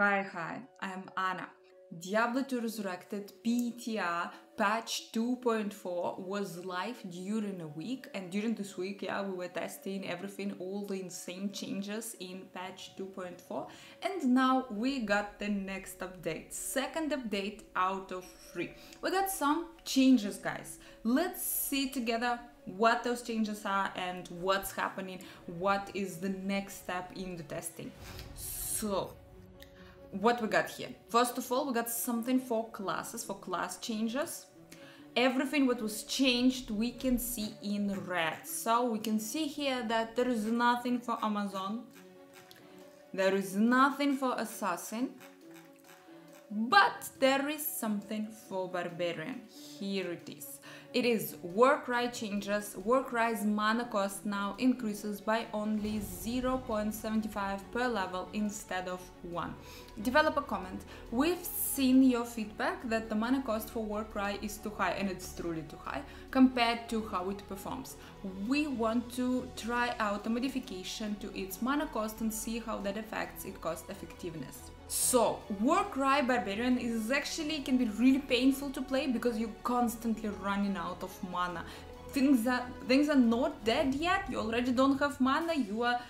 Hi, I'm Anna. Diablo 2 Resurrected PTR patch 2.4 was live during a week, and during this week, we were testing everything, all the insane changes in patch 2.4, and now we got the next update, second update out of 3. We got some changes, guys. Let's see together what those changes are and what's happening, what is the next step in the testing. So, what we got here? First of all, we got something for classes, for class changes. Everything what was changed we can see in red. So we can see here that there is nothing for Amazon, there is nothing for Assassin, but there is something for Barbarian. Here it is. It is Warcry changes. Warcry's mana cost now increases by only 0.75 per level instead of 1. Developer comment: we've seen your feedback that the mana cost for Warcry is too high, and it's truly too high compared to how it performs. We want to try out a modification to its mana cost and see how that affects its cost effectiveness. So, Warcry Barbarian can be really painful to play because you're constantly running out of mana. Things are not dead yet, you already don't have mana, you are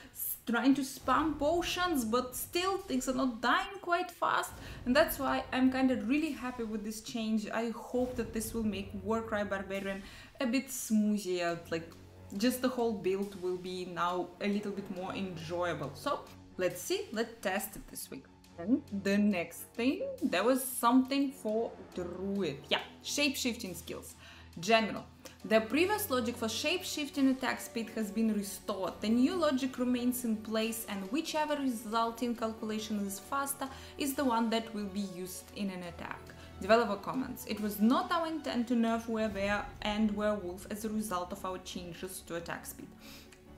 trying to spam potions, but still things are not dying quite fast, and that's why I'm kind of really happy with this change. I hope that this will make Warcry Barbarian a bit smoother, like just the whole build will be now a little bit more enjoyable. So let's see, let's test it this week. And the next thing, there was something for Druid. Shape-shifting skills. General. The previous logic for shape-shifting attack speed has been restored. The new logic remains in place, and whichever resulting calculation is faster is the one that will be used in an attack. Developer comments: it was not our intent to nerf Werebear and Werewolf as a result of our changes to attack speed.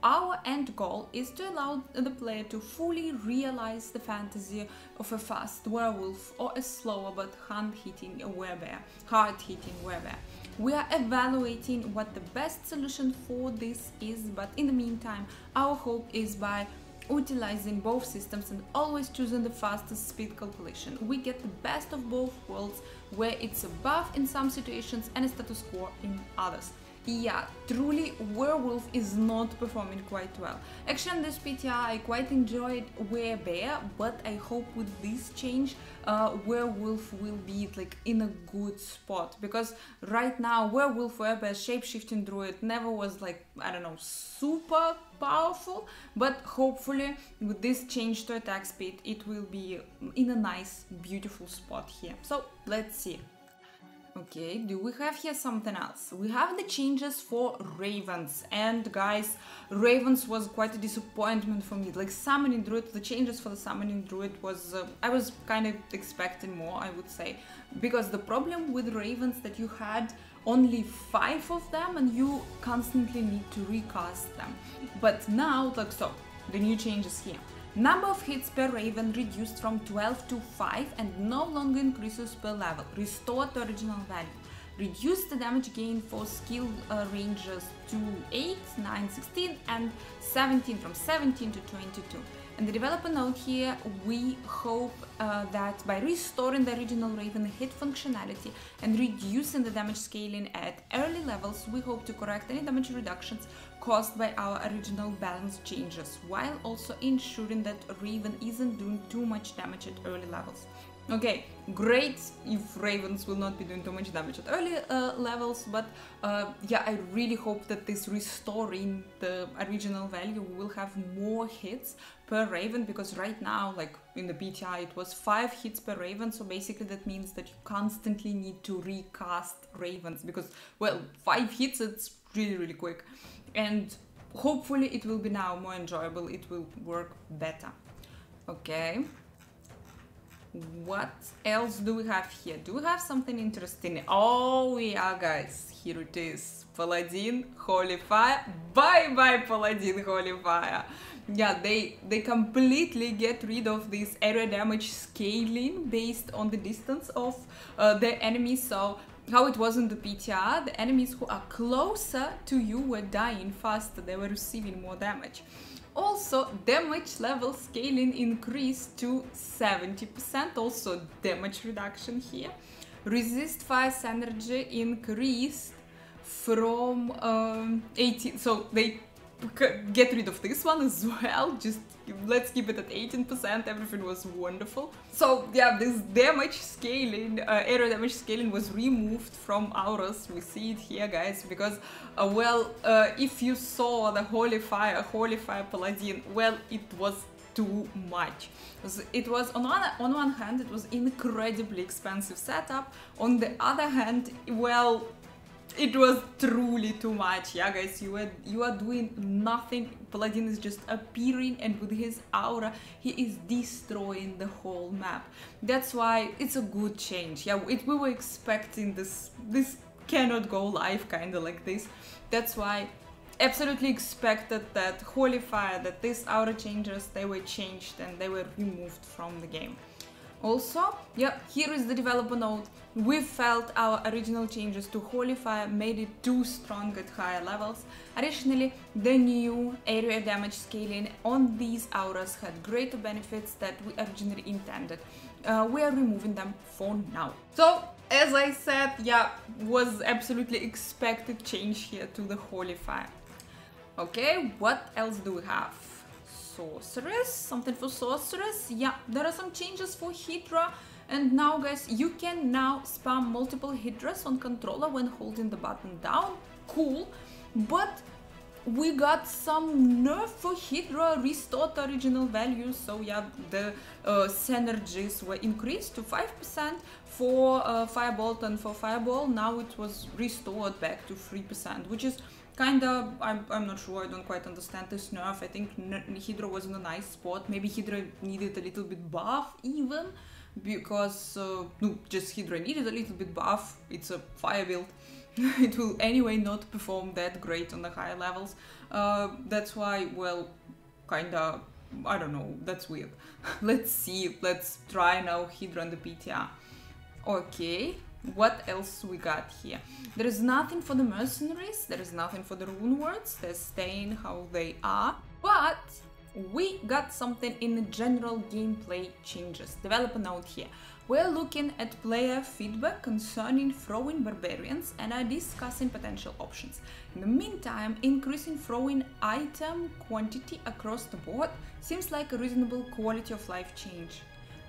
Our end goal is to allow the player to fully realize the fantasy of a fast werewolf or a slower but hard-hitting werebear. We are evaluating what the best solution for this is, but in the meantime, our hope is by utilizing both systems and always choosing the fastest speed calculation, we get the best of both worlds, where it's a buff in some situations and a status quo in others. Truly, Werewolf is not performing quite well. Actually, on this PTR, I quite enjoyed Werebear, but I hope with this change, Werewolf will be like in a good spot, because right now, Werewolf, Werebear, Shapeshifting Druid never was like, I don't know, super powerful, but hopefully with this change to attack speed, it will be in a nice, beautiful spot here. So let's see. Okay, do we have here something else? We have the changes for Ravens, and guys, Ravens was quite a disappointment for me. Like Summoning Druid, the changes for the Summoning Druid was, I was kind of expecting more, I would say, because the problem with Ravens that you had only 5 of them and you constantly need to recast them. But now, like so, the new changes here. Number of hits per Raven reduced from 12 to 5 and no longer increases per level. Restored to original value. Reduce the damage gain for skill ranges to 8, 9, 16 and 17, from 17 to 22. And the developer note here, we hope that by restoring the original Raven hit functionality and reducing the damage scaling at early levels, we hope to correct any damage reductions caused by our original balance changes, while also ensuring that Raven isn't doing too much damage at early levels. Okay, great if Ravens will not be doing too much damage at early levels, but I really hope that this restoring the original value, we will have more hits per Raven, because right now, like in the PTI, it was 5 hits per Raven, so basically that means that you constantly need to recast Ravens, because, well, 5 hits, it's really quick, and hopefully it will be now more enjoyable, it will work better. Okay. What else do we have here? Do we have something interesting? Oh yeah, guys, here it is. Paladin Holy Fire. Bye Paladin Holy Fire. Yeah, they completely get rid of this area damage scaling based on the distance of the enemy. So how it was in the PTR, the enemies who are closer to you were dying faster, they were receiving more damage. Also, damage level scaling increased to 70%, also damage reduction here. Resist fire synergy increased from 18, so they get rid of this one as well, just let's keep it at 18%, everything was wonderful. So yeah, this damage scaling, area damage scaling was removed from auras, we see it here guys, because if you saw the Holy Fire Paladin, well, it was too much. It was on one hand it was incredibly expensive setup, on the other hand, well, it was truly too much. Yeah guys, you are doing nothing. Paladin is just appearing, and with his aura he is destroying the whole map. That's why it's a good change. Yeah, we were expecting this cannot go live kind of like this. That's why absolutely expected that Holy Fire, that these aura changes, they were changed and they were removed from the game. Also, yeah, here is the developer note. We felt our original changes to Holy Fire made it too strong at higher levels. Additionally, the new area damage scaling on these auras had greater benefits that we originally intended. We are removing them for now. So, as I said, yeah, was absolutely expected change here to the Holy Fire. Okay, what else do we have? Sorceress, something for Sorceress. Yeah, there are some changes for Hydra, and now guys, you can now spam multiple Hydras on controller when holding the button down. Cool, but we got some nerf for Hydra, restored original values. So yeah, the synergies were increased to 5% for Firebolt, and for Fireball now it was restored back to 3%, which is kinda, I'm not sure, I don't quite understand this nerf. I think Hydra was in a nice spot. Maybe Hydra needed a little bit buff even, because, no, just Hydra needed a little bit buff. It's a fire build. It will anyway not perform that great on the higher levels. That's why, well, kinda, I don't know, that's weird. Let's see, let's try now Hydra and the PTR. Okay. What else we got here? There is nothing for the mercenaries, there is nothing for the rune words, they're staying how they are, but we got something in the general gameplay changes. Developer note here. We're looking at player feedback concerning throwing barbarians and are discussing potential options. In the meantime, increasing throwing item quantity across the board seems like a reasonable quality of life change.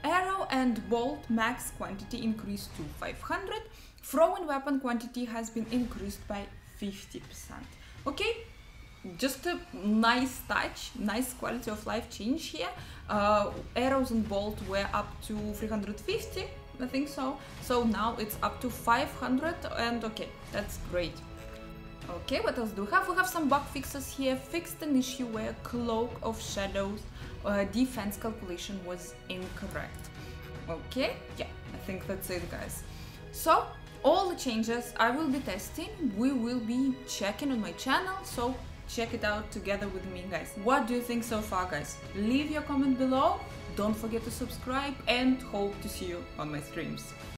Arrow and bolt max quantity increased to 500. Throwing weapon quantity has been increased by 50%. Okay, just a nice touch, nice quality of life change here. Arrows and bolt were up to 350, I think so. So now it's up to 500, and okay, that's great. Okay, what else do we have? We have some bug fixes here. Fixed an issue where Cloak of Shadows defense calculation was incorrect. Okay, yeah, I think that's it, guys. So, all the changes I will be testing, we will be checking on my channel, so check it out together with me, guys. What do you think so far, guys? Leave your comment below, don't forget to subscribe, and hope to see you on my streams.